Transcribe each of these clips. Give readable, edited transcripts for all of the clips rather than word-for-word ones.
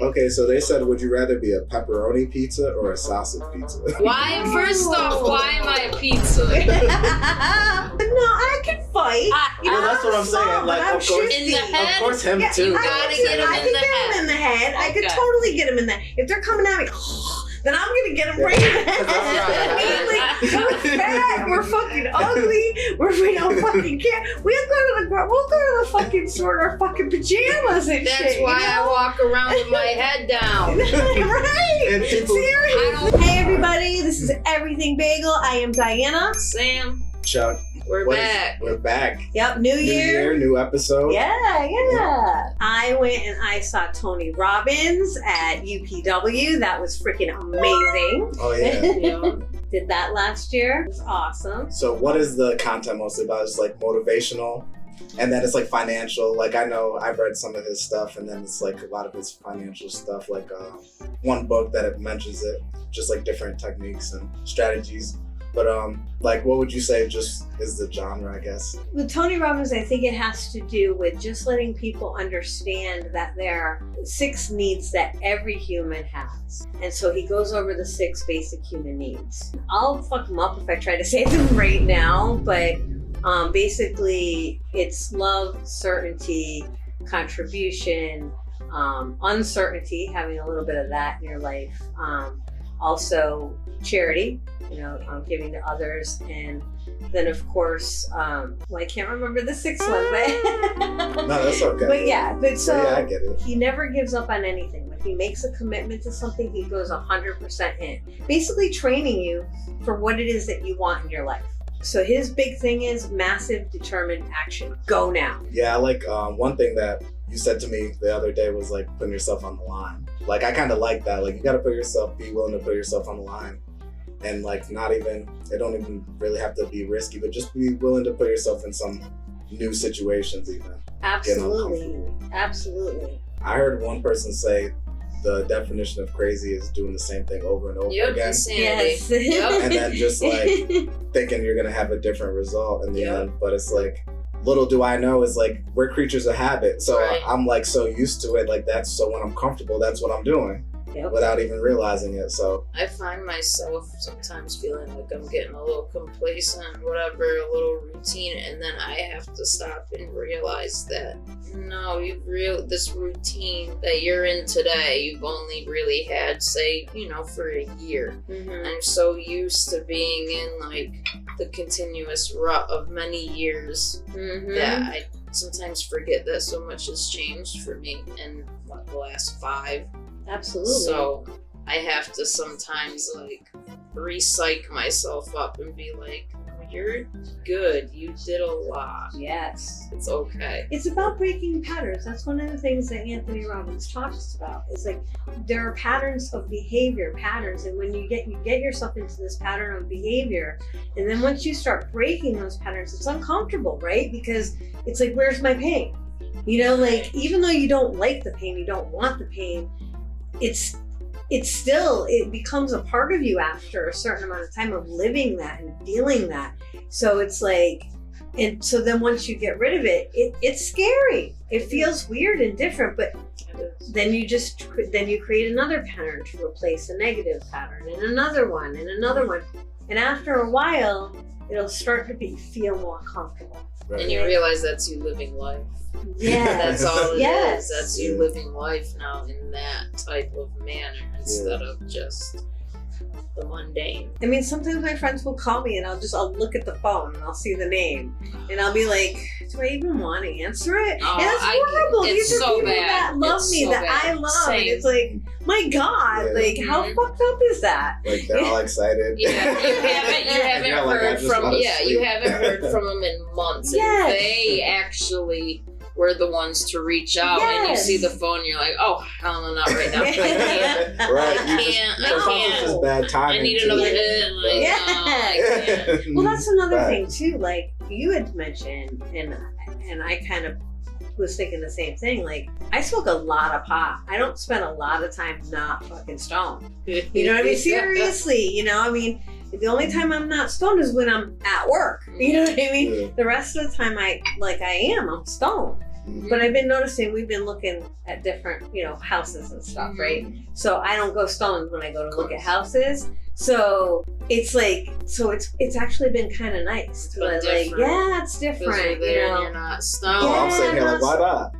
Okay, so they said, would you rather be a pepperoni pizza or a sausage pizza? Why? First off, why am I a pizza? No, I can fight. Well, that's what I'm saying. Like, of course, in the head. of course, him Yeah, too. You gotta get him I can get him in the head. I could Okay. totally get him in the head. If they're coming at me, then I'm gonna get him right in the head. Right. We're fat. We're fucking ugly. We don't fucking care. We'll go to the fucking store in our fucking pajamas and That's shit. why you I know? walk around with my head down. Right. And people- Seriously. Hey everybody, this is Everything Bagel. I am Diana. Sam, Chuck, we're back. We're back. Yep, New New Year. year, new episode. Yeah. I went and I saw Tony Robbins at UPW. That was freaking amazing. Oh, yeah. Yeah. Did that last year. It was awesome. So what is the content mostly about? It's like motivational, and then it's like financial. Like, I know I've read some of his stuff, and then it's like a lot of his financial stuff. Like one book that it mentions it, just like different techniques and strategies. But like, what would you say just is the genre, I guess? With Tony Robbins, I think it has to do with just letting people understand that there are 6 needs that every human has. And so he goes over the 6 basic human needs. I'll fuck them up if I try to say them right now, but basically it's love, certainty, contribution, uncertainty, having a little bit of that in your life. Also charity, giving to others, and then of course, I can't remember the 6th one, but No, that's okay. but so yeah, I get it. he never gives up on anything. When he makes a commitment to something, he goes 100% in, basically training you for what it is that you want in your life. So his big thing is massive, determined action. Go now. Yeah, I like one thing that you said to me the other day was like putting yourself on the line. Like, I kind of like that. Like, you got to be willing to put yourself on the line. And like, it don't even really have to be risky, but just be willing to put yourself in some new situations even. Absolutely. Absolutely. I heard one person say the definition of crazy is doing the same thing over and over again. Insanity. Yes. Yep. And then just like thinking you're going to have a different result in the end. But it's like, little do I know, is like, we're creatures of habit. So Right. I'm like so used to it. Like, so when I'm comfortable, that's what I'm doing. Yep. Without even realizing it. So I find myself sometimes feeling like I'm getting a little complacent, whatever, a little routine, and then I have to stop and realize that no, this routine that you're in today, you've only really had, say, for a year. Mhm. I'm so used to being in like the continuous rut of many years that I sometimes forget that so much has changed for me in the last 5. Absolutely. So I have to sometimes like re-psych myself up and be like, you're good. You did a lot. Yes. It's okay. It's about breaking patterns. That's one of the things that Anthony Robbins talks about. It's like there are patterns of behavior, and when you get yourself into this pattern of behavior, and then once you start breaking those patterns, it's uncomfortable, right? Because it's like, where's my pain? Like, even though you don't like the pain, you don't want the pain, it becomes a part of you after a certain amount of time of living that and feeling that. So it's like, and so then once you get rid of it, it's scary. It feels weird and different, but then you create another pattern to replace a negative pattern, and another one, and another one. And after a while, it'll start to feel more comfortable. right. And you realize that's you living life. Yeah. That's all it Yes. is. That's you living life now in that type of manner instead of just the mundane. I mean, sometimes my friends will call me and I'll look at the phone and I'll see the name and I'll be like, do I even want to answer it? Oh, and it's horrible. it's These are so people bad. that love It's me, so that bad. I love. Same. And it's like, my God, Yeah. like, how fucked up is that? Like, they're all excited. Yeah, you haven't You're like, I heard just from wanna you sleep. haven't heard from them in months. And Yes. they actually were the ones to reach out, and you Yes. see the phone, you're like, oh, hell no, not right now. I can't. Right. I can't. Sometimes it's just bad timing. I need too. another hit. Like, Yeah. no, I can't. Well, that's another Right. thing too. Like you had mentioned, and I kind of was thinking the same thing. Like, I smoke a lot of pot. I don't spend a lot of time not fucking stoned. You know what I mean? Seriously, I mean, the only time I'm not stoned is when I'm at work. You know what I mean? Yeah. The rest of the time I'm stoned. But I've been noticing we've been looking at different, houses and stuff, right? So I don't go stoned when I go to look at houses. So it's like, it's actually been kind of nice. To like, yeah, it's different. You're not stoned. Yeah, I'm sitting here like, why not?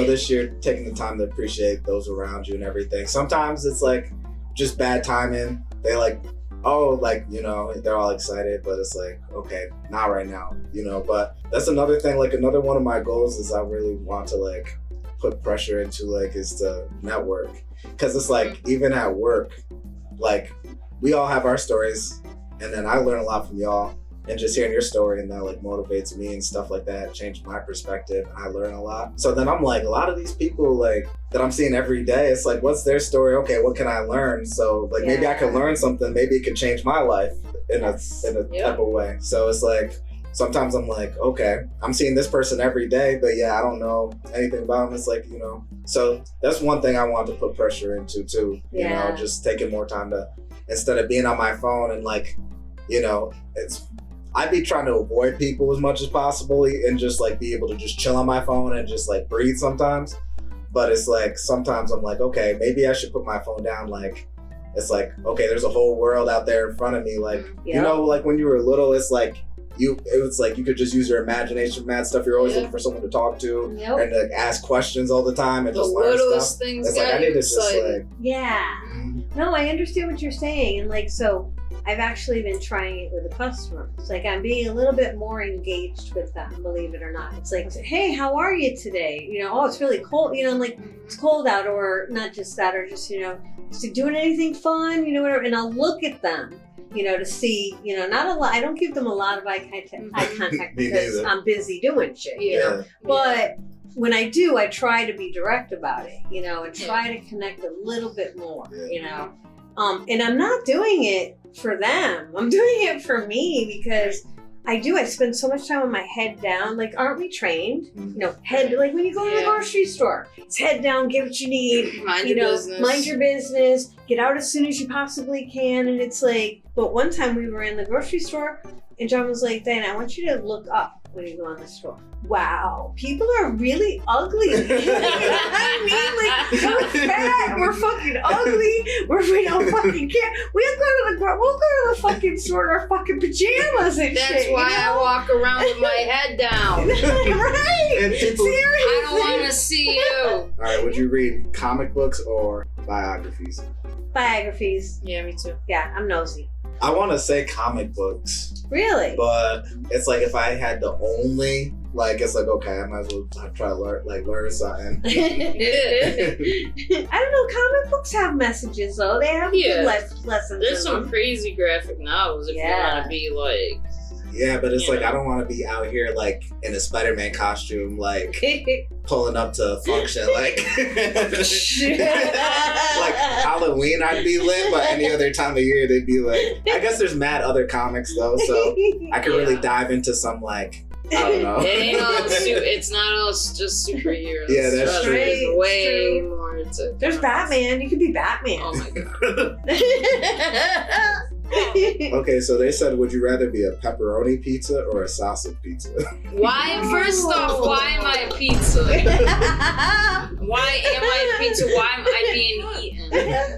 This year, taking the time to appreciate those around you and everything. Sometimes it's like just bad timing. They like, they're all excited, but it's like, okay, not right now, but that's another thing. Like another one of my goals is I really want to like put pressure into like is to network. Cause it's like, even at work, like we all have our stories and then I learn a lot from y'all. And just hearing your story and that like motivates me and stuff like that, changed my perspective and I learn a lot. So then I'm like, a lot of these people like that I'm seeing every day, it's like, what's their story? Okay, what can I learn? So like maybe I can learn something, maybe it could change my life in a type of way. So it's like, sometimes I'm like, okay, I'm seeing this person every day, but I don't know anything about them. It's like, so that's one thing I want to put pressure into too, just taking more time to, instead of being on my phone and like, I'd be trying to avoid people as much as possible and just like be able to just chill on my phone and just like breathe sometimes. But it's like, sometimes I'm like, okay, maybe I should put my phone down. Like, it's like, okay, there's a whole world out there in front of me. Like, like when you were little, it's like, it was like you could just use your imagination, mad stuff. You're always looking for someone to talk to and like ask questions all the time and just learn stuff. Things it's like I need to just like No, I understand what you're saying, and like so. I've actually been trying it with the customers. Like I'm being a little bit more engaged with them, believe it or not. It's like, hey, how are you today? Oh, it's really cold. Like it's cold out, or not just that, or just is it doing anything fun? Whatever. And I'll look at them, to see, not a lot. I don't give them a lot of eye contact because I'm busy doing shit. But when I do, I try to be direct about it, and try to connect a little bit more, and I'm not doing it for them. I'm doing it for me because I spend so much time with my head down. Like, aren't we trained? Head, like when you go to the grocery store, it's head down, get what you need, mind your business, get out as soon as you possibly can. And it's like, but one time we were in the grocery store and John was like, Diana, I want you to look up when you go in the store. Wow, people are really ugly. I mean, like, we're fat, we're fucking ugly, we don't fucking care. We'll go to the fucking store in our fucking pajamas and That's shit. That's why I walk around with my head down. Right? And people, I don't want to see you. All right, would you read comic books or biographies? Biographies. Yeah, me too. Yeah, I'm nosy. I want to say comic books. Really? But it's like if I had to only, like, it's like, okay, I might as well try to learn something. I don't know, comic books have messages though. They have good lessons. There's some crazy graphic novels if you want to be like... Yeah, but it's like, I don't want to be out here like in a Spider-Man costume, like pulling up to a function, like like Halloween I'd be lit, but any other time of year they'd be like, I guess there's mad other comics though, so I could really dive into some like, I don't know. It's not all just superheroes. Yeah, that's true. There's way more to There's Batman. You could be Batman. Oh my god. Okay, so they said, would you rather be a pepperoni pizza or a sausage pizza? Why? First off, why am I a pizza? Why am I a pizza? Why am I being eaten?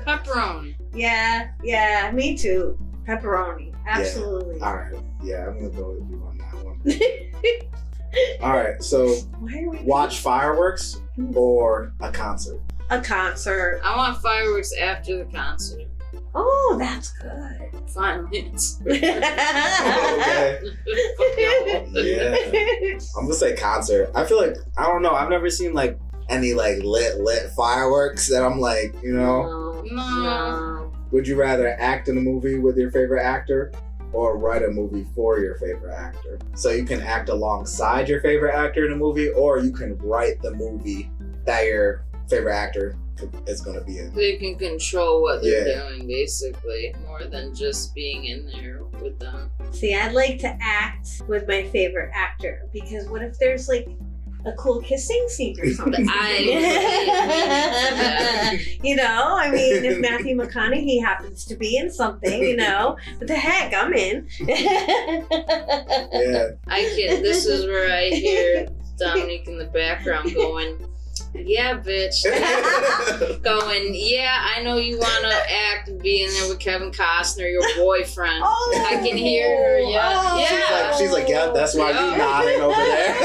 Pepperoni. Yeah, me too. Pepperoni, absolutely. Yeah. All right, yeah, I'm gonna go with you on that one. All right, so watch fireworks or a concert? A concert. I want fireworks after the concert. Oh, that's good. 5 minutes. Okay. Yeah. I'm gonna say concert. I feel like, I don't know, I've never seen like any like lit fireworks that I'm like, No. Would you rather act in a movie with your favorite actor or write a movie for your favorite actor? So you can act alongside your favorite actor in a movie, or you can write the movie that your favorite actor is going to be in. They can control what they're doing, basically, more than just being in there with them. See, I'd like to act with my favorite actor, because what if there's like a cool kissing scene or something. You know, I mean, if Matthew McConaughey happens to be in something, you know, what the heck, I'm in. Yeah. This is where I hear Dominique in the background going, yeah, bitch. Going, yeah, I know you want to act being there with Kevin Costner, your boyfriend. Oh, I can hear her, She's like, yeah, that's why you nodding over there.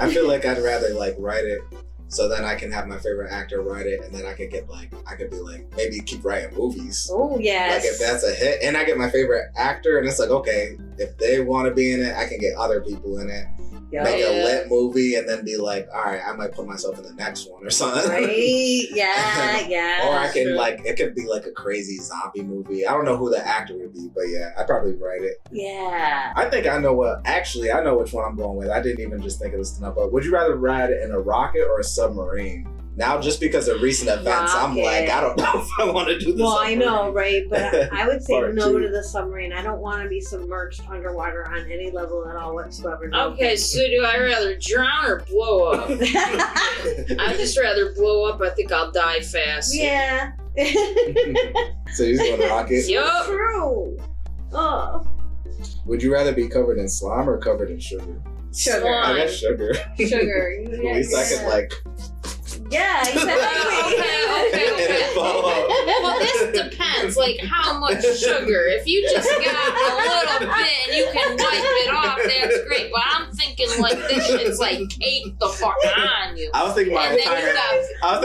I feel like I'd rather like write it so then I can have my favorite actor write it, and then I could be like, maybe keep writing movies. Oh, yes. Like if that's a hit, and I get my favorite actor, and it's like, okay, if they want to be in it, I can get other people in it. Make a lit movie and then be like, all right, I might put myself in the next one or something. Right? Yeah. Or I can it could be like a crazy zombie movie. I don't know who the actor would be, but yeah, I'd probably write it. Yeah. I think I know I know which one I'm going with. I didn't even just think of this enough, but would you rather ride in a rocket or a submarine? Now, just because of recent events, I'm like, I don't know if I want to do this. Well, I know, right? But I would say no to the submarine. I don't want to be submerged underwater on any level at all whatsoever. No. Okay, so do I rather drown or blow up? I'd just rather blow up. I think I'll die fast. Yeah. So you're going to rocket? Yup. True. Oh. Would you rather be covered in slime or covered in sugar? Sugar. I guess sugar. Sugar. At least I could like. Yeah, exactly. Okay. Well, this depends. Like, how much sugar? If you just got a little bit and you can wipe it off, that's great. But I'm thinking like this shit's like caked the fuck on you. I was thinking my entire. Oh,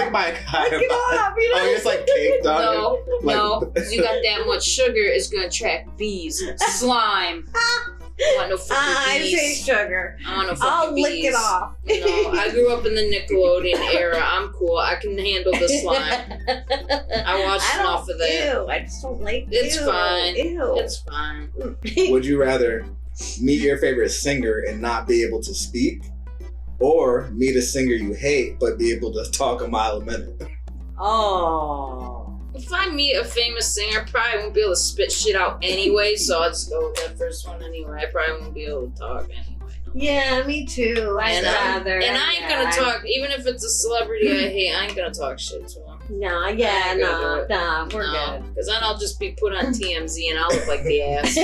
it's like caked on you. No, because you got that much sugar, it's gonna attract bees, slime. I want no fucking I bees. say sugar. I want no fucking I'll bees. lick it off. No, I grew up in the Nickelodeon era. I'm cool. I can handle the slime. I watched enough of that. Ew, I just don't like It's fine. Ew. It's fine. Would you rather meet your favorite singer and not be able to speak, or meet a singer you hate but be able to talk a mile a minute? Oh. If I meet a famous singer, I probably won't be able to spit shit out anyway, so I'll just go with that first one anyway. I probably won't be able to talk anyway. Yeah, me too. I'd rather. And I ain't gonna talk, even if it's a celebrity I hate, I ain't gonna talk shit to them. Nah, we're good. Because then I'll just be put on TMZ and I'll look like the ass.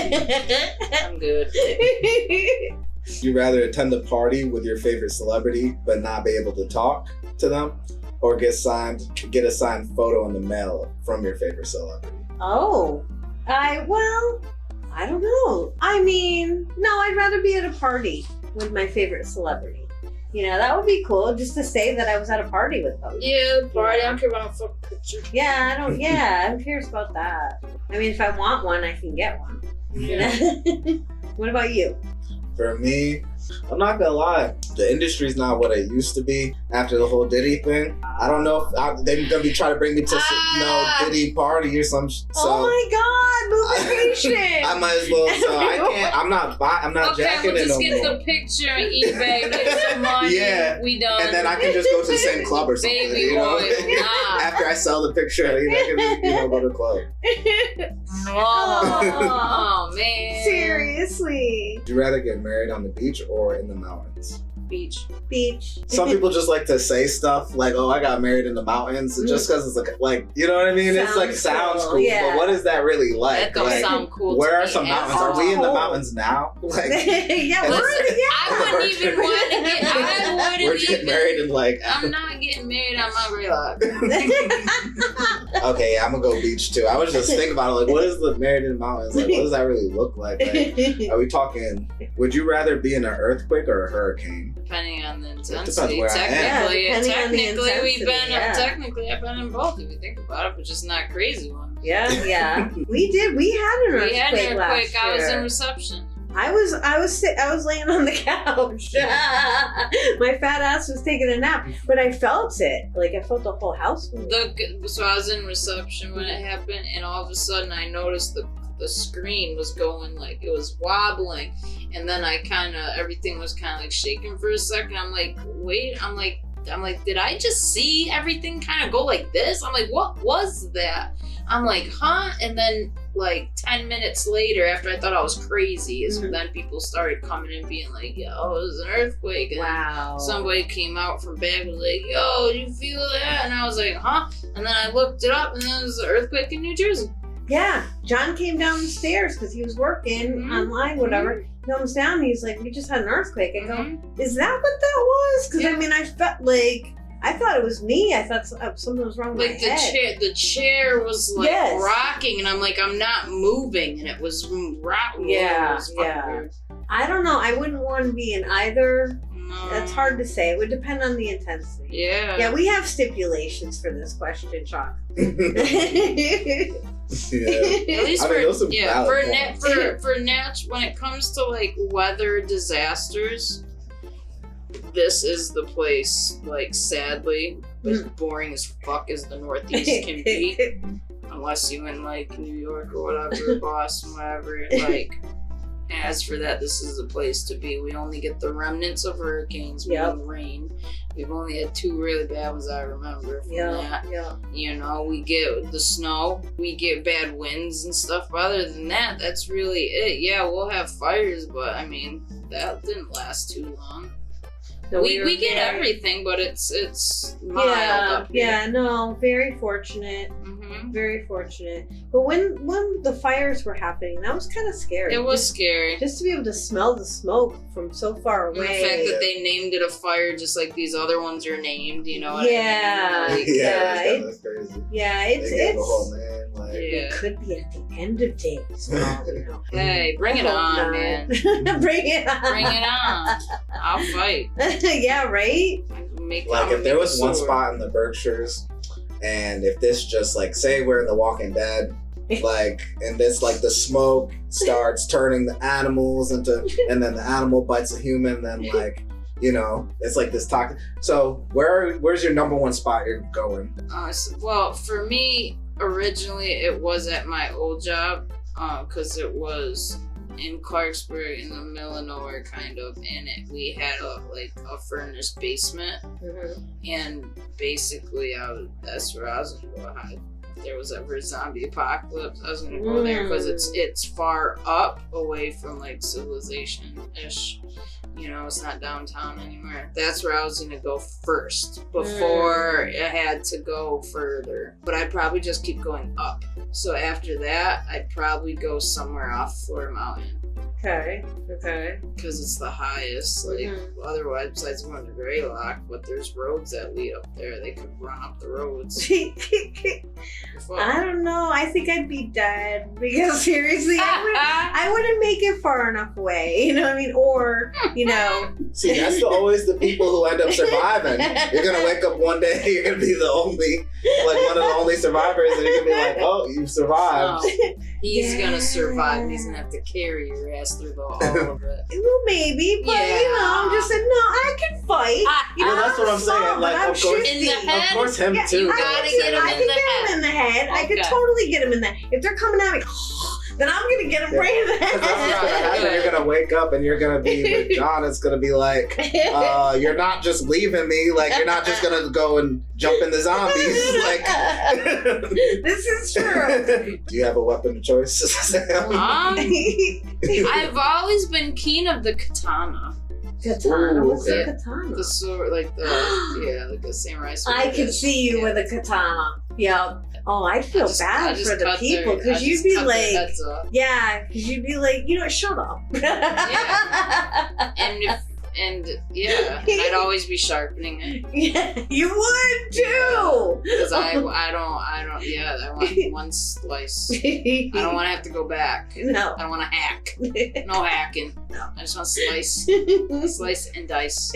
I'm good. You rather attend a party with your favorite celebrity but not be able to talk to them, or get a signed photo in the mail from your favorite celebrity? Oh, I don't know. I mean, no, I'd rather be at a party with my favorite celebrity. You know, that would be cool, just to say that I was at a party with them. Yeah, party. I don't care about a fucking picture. Yeah, who cares about that? I mean, if I want one, I can get one. Yeah. What about you? For me, I'm not gonna lie, the industry's not what it used to be after the whole Diddy thing. I don't know if they're gonna be trying to bring me to some Diddy party or some. So oh my God, motivation! I might as well. So I can't. I'm not jacking we'll it just no get more. the picture on eBay, get some money. Yeah, we done. and then I can just go to the same club or something. Baby you know? boy, nah. After I sell the picture, I can go to the club. Oh man. Seriously. Would you rather get married on the beach or in the mountains? Beach. Some people just like to say stuff like, "Oh, I got married in the mountains," just because it's like, you know what I mean? Sounds cool, yeah. but what is that really like? That don't sound cool. Where are to some me mountains? at Are we in the all. mountains now? Like, Yeah, Listen, we're I wouldn't even want to get. I we're wouldn't getting even. married in like. I'm not getting married on my Greylock. Okay, I'm gonna go beach too. I was just thinking about it, like, what is the married in the mountains? Like, what does that really look like? Like, are we talking? Would you rather be in an earthquake or a hurricane? Depending on the depends intensity. where I am. Technically, Yeah, depending on the we've been. intensity, yeah. Technically, I've been in both. If you think about it, but just not crazy ones. Yeah. We did. We had an earthquake, We had an earthquake. last I was year. in reception. I was laying on the couch. My fat ass was taking a nap, but I felt it. Like I felt the whole house move. So I was in reception when it happened, and all of a sudden I noticed the screen was going like it was wobbling, and then everything was kind of like shaking for a second. I'm like, wait, I'm like, did I just see everything kind of go like this? I'm like, what was that? I'm like, huh? And then like 10 minutes later, after I thought I was crazy, is Mhm. then people started coming and being like, yo, it was an earthquake. And Wow. somebody came out from back and was like, yo, you feel that? And I was like, huh? And then I looked it up, and then it was an earthquake in New Jersey. Yeah, John came down the stairs because he was working Mhm. online, whatever. He comes down and he's like, we just had an earthquake. I go, Mhm. is that what that was? Because Yeah. I mean, I felt like, I thought it was me. I thought something was wrong with Like my head. the chair was like Yes. rocking, and I'm like, I'm not moving, and it was rocking. Yeah, It was fucking yeah. weird. I don't know. I wouldn't want to be in either. No. That's hard to say. It would depend on the intensity. Yeah. Yeah, we have stipulations for this question, Chuck. Yeah. At least I mean, those are yeah, valid for when it comes to like weather disasters, this is the place. Like, sadly, as boring as fuck as the Northeast can be, unless you in like New York or whatever, Boston, whatever. Like, as for that, this is the place to be. We only get the remnants of hurricanes. We Yep. don't rain. We've only had 2 really bad ones I remember from that. Yeah. You know, we get the snow, we get bad winds and stuff. But other than that, that's really it. Yeah, we'll have fires, but I mean, that didn't last too long. No, we were get very- everything, but it's mild Yeah, up here. yeah, no, very fortunate. Mhm. Very fortunate. But when the fires were happening, that was kind of scary. It was scary. just to be able to smell the smoke from so far And away. the fact that they named it a fire just like these other ones are named, you know what Yeah. I mean? Like, Yeah, that's crazy. Yeah, They gave a whole it's man like. Yeah. it could be at the end of days. Oh, you know. hey, bring it I hope on, not. man. Bring it on. Bring it on. I'll fight. Yeah, right? Like if there was one spot in the Berkshires, and if this just like say we're in The Walking Dead, like and this like the smoke starts turning the animals into, and then the animal bites a human, then like you know it's like this toxic. So where's your number one spot you're going? Well, for me, originally it was at my old job, because it was in Clarksburg in the middle of nowhere, kind of, and we had a furnished basement, and basically that's where I was gonna go hide. If there was ever a zombie apocalypse, I was gonna go there because it's far up away from like civilization-ish. You know, it's not downtown anymore. That's where I was gonna go first before I had to go further. But I'd probably just keep going up. So after that, I'd probably go somewhere off Florida Mountain Okay. because it's the highest. Like otherwise, besides going to Greylock, but there's roads that lead up there. They could run up the roads. I don't know. I think I'd be dead because seriously, I wouldn't make it far enough away. You know what I mean? Or, you know. See, that's always the people who end up surviving. You're gonna wake up one day, you're gonna be the only, like one of the only survivors, and you're gonna be like, oh, you survived. No, he's gonna survive. He's gonna have to carry your ass through all of it. Well, maybe, but you know, I'm just saying, no, I can fight. You Well, know, that's what I'm saying. strong, Like, but I'm of course, In the shifty. head? of course, him Yeah, too. you I gotta can get him I in can the get head. him in the head. I could Okay. totally get him in the head. If they're coming at me, then I'm gonna get him right in the Because that's what's gonna happen. head. You're gonna wake up and you're gonna be with John. It's gonna be like, you're not just leaving me. Like you're not just gonna go and jump in the zombies. Like, This is true. do you have a weapon of choice? I've always been keen of the katana. Katana. Ooh, What's okay. a katana? The sword, like the samurai sword. I could see you with a katana. Yep. Oh, I'd feel bad for the people because you'd be like, yeah, because you'd be like, you know, shut up. And I'd always be sharpening it Yeah, you would too. because I want one slice. I don't want to have to go back. No. I don't want to hack. No hacking. No. I just want to slice and dice.